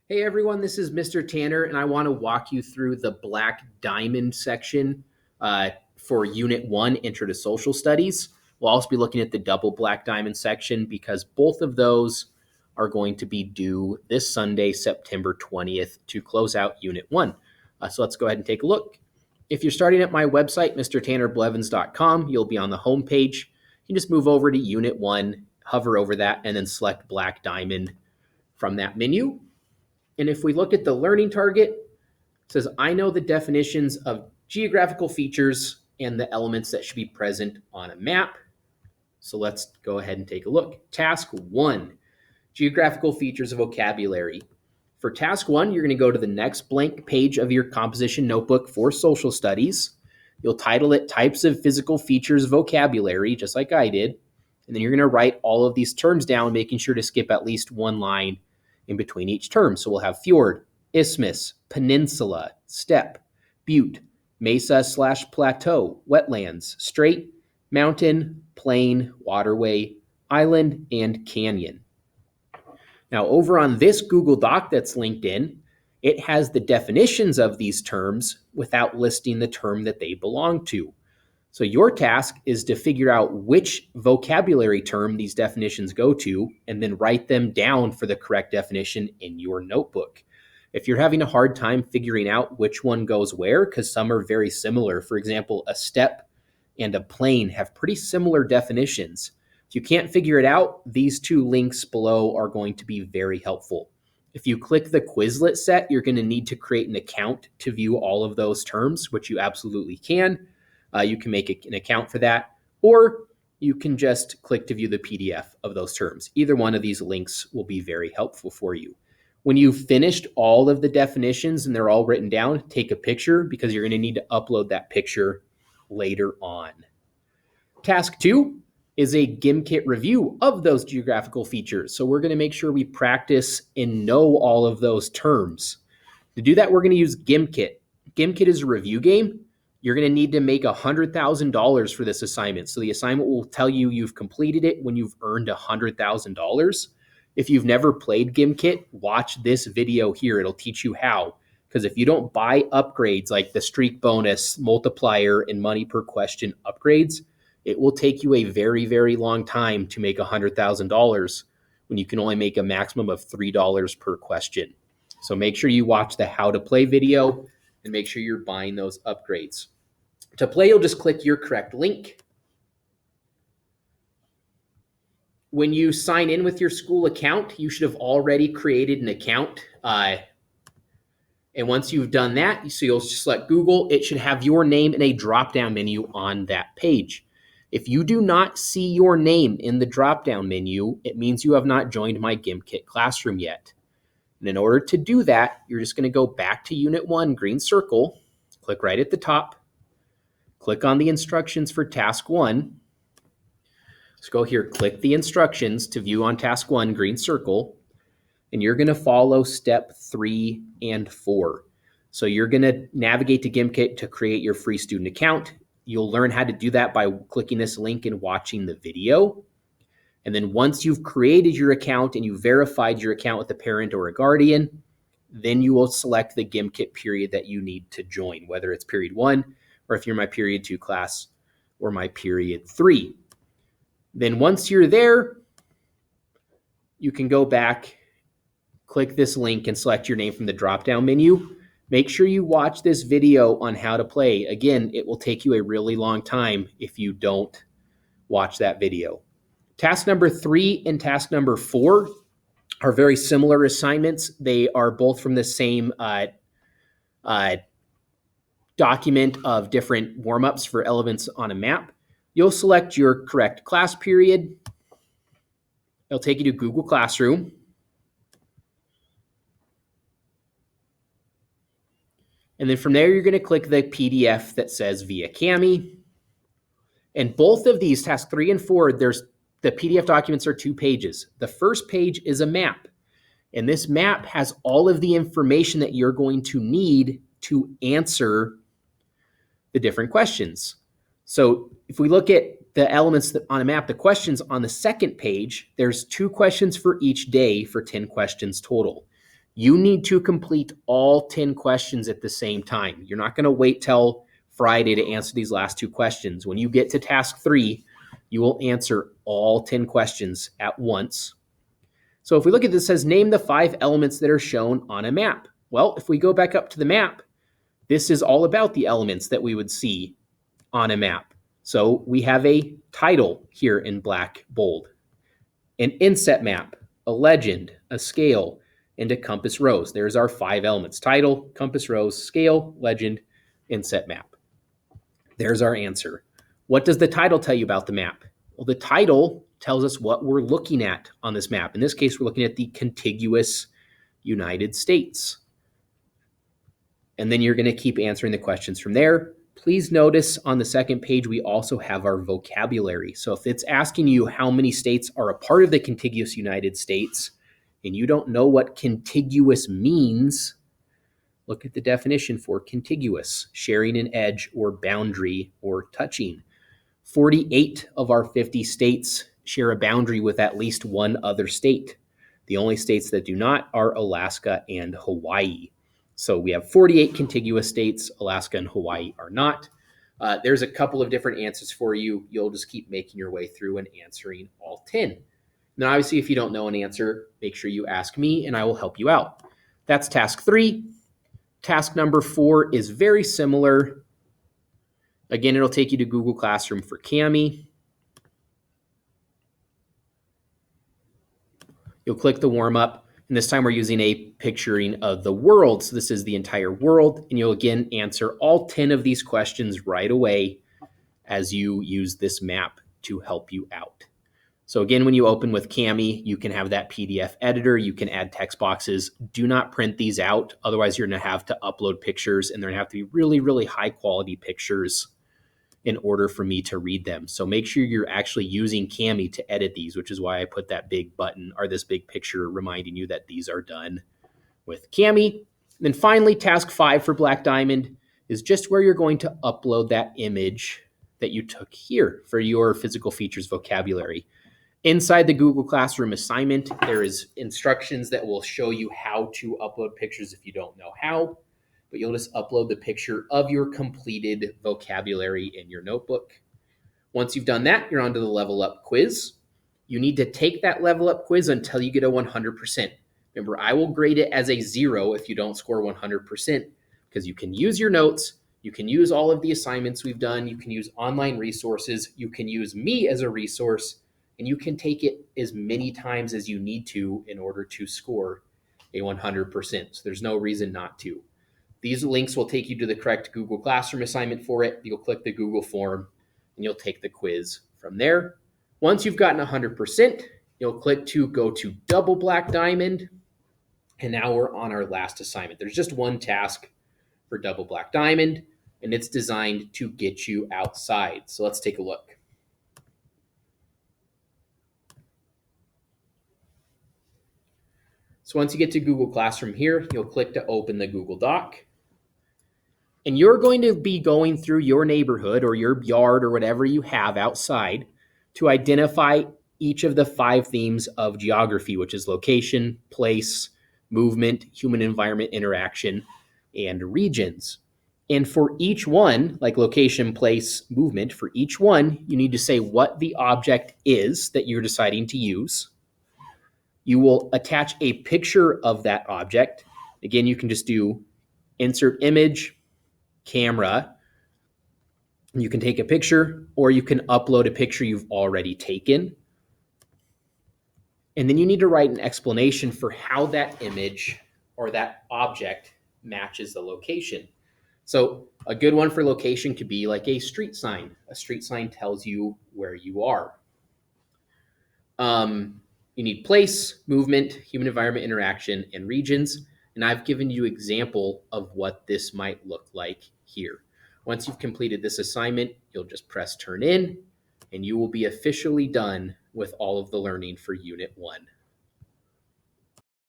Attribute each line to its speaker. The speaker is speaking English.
Speaker 1: Hey everyone, this is Mr. Tanner, and I want to walk you through the Black Diamond section for Unit 1, Intro to Social Studies. We'll also be looking at the Double Black Diamond section because both of those are going to be due this Sunday, September 20th, to close out Unit 1. So let's go ahead and take a look. If you're starting at my website, mrtannerblevins.com, you'll be on the home page. You can just move over to Unit 1, hover over that, and then select Black Diamond from that menu. And if we look at the learning target, it says, I know the definitions of geographical features and the elements that should be present on a map. So let's go ahead and take a look. Task 1, geographical features of vocabulary. For task 1, you're going to go to the next blank page of your composition notebook for social studies. You'll title it Types of Physical Features Vocabulary, just like I did. And then you're going to write all of these terms down, making sure to skip at least one line in between each term. So we'll have fjord, isthmus, peninsula, steppe, butte, mesa/plateau, wetlands, strait, mountain, plain, waterway, island, and canyon. Now, over on this Google Doc that's linked in, it has the definitions of these terms without listing the term that they belong to. So your task is to figure out which vocabulary term these definitions go to and then write them down for the correct definition in your notebook. If you're having a hard time figuring out which one goes where, because some are very similar, for example, a steppe and a plain have pretty similar definitions. If you can't figure it out, these two links below are going to be very helpful. If you click the Quizlet set, you're going to need to create an account to view all of those terms, which you absolutely can. You can make an account for that, or you can just click to view the PDF of those terms. Either one of these links will be very helpful for you. When you've finished all of the definitions and they're all written down, take a picture because you're going to need to upload that picture later on. Task 2 is a GimKit review of those geographical features. So we're going to make sure we practice and know all of those terms. To do that, we're going to use GimKit. GimKit is a review game. You're going to need to make $100,000 for this assignment. So the assignment will tell you you've completed it when you've earned $100,000. If you've never played GimKit, watch this video here. It'll teach you how. Because if you don't buy upgrades like the streak bonus, multiplier, and money per question upgrades, it will take you a very, very long time to make $100,000 when you can only make a maximum of $3 per question. So make sure you watch the how to play video and make sure you're buying those upgrades. To play, you'll just click your correct link. When you sign in with your school account, you should have already created an account. And once you've done that, so you'll select Google, it should have your name in a drop-down menu on that page. If you do not see your name in the drop-down menu, it means you have not joined my GimKit classroom yet. And in order to do that, you're just going to go back to Unit 1, green circle, click right at the top, click on the instructions for Task 1. Let's go here, click the instructions to view on Task 1, green circle, and you're going to follow step 3 and 4. So you're going to navigate to GimKit to create your free student account. You'll learn how to do that by clicking this link and watching the video. And then once you've created your account and you verified your account with a parent or a guardian, then you will select the GimKit period that you need to join, whether it's period 1 or if you're my period 2 class or my period 3. Then once you're there, you can go back, click this link and select your name from the drop-down menu. Make sure you watch this video on how to play. Again, it will take you a really long time if you don't watch that video. Task number 3 and task number 4 are very similar assignments. They are both from the same document of different warm-ups for elements on a map. You'll select your correct class period. It'll take you to Google Classroom. And then from there, you're going to click the PDF that says Via Kami. And both of these, task 3 and 4, the PDF documents are 2 pages. The first page is a map. And this map has all of the information that you're going to need to answer the different questions. So if we look at the elements on a map, the questions on the second page, there's 2 questions for each day for 10 questions total. You need to complete all 10 questions at the same time. You're not going to wait till Friday to answer these last 2 questions. When you get to task 3, you will answer all 10 questions at once. So if we look at this, it says name the 5 elements that are shown on a map. Well, if we go back up to the map, this is all about the elements that we would see on a map. So we have a title here in black bold, an inset map, a legend, a scale, and a compass rose. There's our 5 elements: title, compass rose, scale, legend, inset map. There's our answer. What does the title tell you about the map? Well, the title tells us what we're looking at on this map. In this case, we're looking at the contiguous United States. And then you're going to keep answering the questions from there. Please notice on the second page, we also have our vocabulary. So if it's asking you how many states are a part of the contiguous United States, and you don't know what contiguous means, look at the definition for contiguous: sharing an edge or boundary or touching. 48 of our 50 states share a boundary with at least one other state. The only states that do not are Alaska and Hawaii. So we have 48 contiguous states. Alaska and Hawaii are not. There's a couple of different answers for you. You'll just keep making your way through and answering all 10. Now, obviously, if you don't know an answer, make sure you ask me and I will help you out. That's task 3. Task number 4 is very similar. Again, it'll take you to Google Classroom for Kami. You'll click the warm up, and this time we're using a picturing of the world. So this is the entire world, and you'll again answer all 10 of these questions right away as you use this map to help you out. So again, when you open with Kami, you can have that PDF editor. You can add text boxes. Do not print these out. Otherwise, you're going to have to upload pictures, and they're going to have to be really, really high quality pictures in order for me to read them. So make sure you're actually using Kami to edit these, which is why I put that big button or this big picture reminding you that these are done with Kami. And then finally, task 5 for Black Diamond is just where you're going to upload that image that you took here for your physical features vocabulary. Inside the Google Classroom assignment, there is instructions that will show you how to upload pictures if you don't know how. But you'll just upload the picture of your completed vocabulary in your notebook. Once you've done that, you're onto the level up quiz. You need to take that level up quiz until you get a 100%. Remember, I will grade it as a 0 if you don't score 100%, because you can use your notes, you can use all of the assignments we've done, you can use online resources, you can use me as a resource, and you can take it as many times as you need to in order to score a 100%. So there's no reason not to. These links will take you to the correct Google Classroom assignment for it. You'll click the Google form and you'll take the quiz from there. Once you've gotten 100%, you'll click to go to Double Black Diamond. And now we're on our last assignment. There's just one task for Double Black Diamond, and it's designed to get you outside. So let's take a look. So once you get to Google Classroom here, you'll click to open the Google Doc. And you're going to be going through your neighborhood or your yard or whatever you have outside to identify each of the 5 themes of geography, which is location, place, movement, human environment interaction, and regions. And for each one, like location, place, movement, for each one, you need to say what the object is that you're deciding to use. You will attach a picture of that object. Again, you can just do insert image, camera. You can take a picture, or you can upload a picture you've already taken. And then you need to write an explanation for how that image or that object matches the location. So a good one for location could be like a street sign. A street sign tells you where you are. You need place, movement, human environment interaction, and regions. And I've given you an example of what this might look like here. Once you've completed this assignment, you'll just press turn in, and you will be officially done with all of the learning for Unit 1.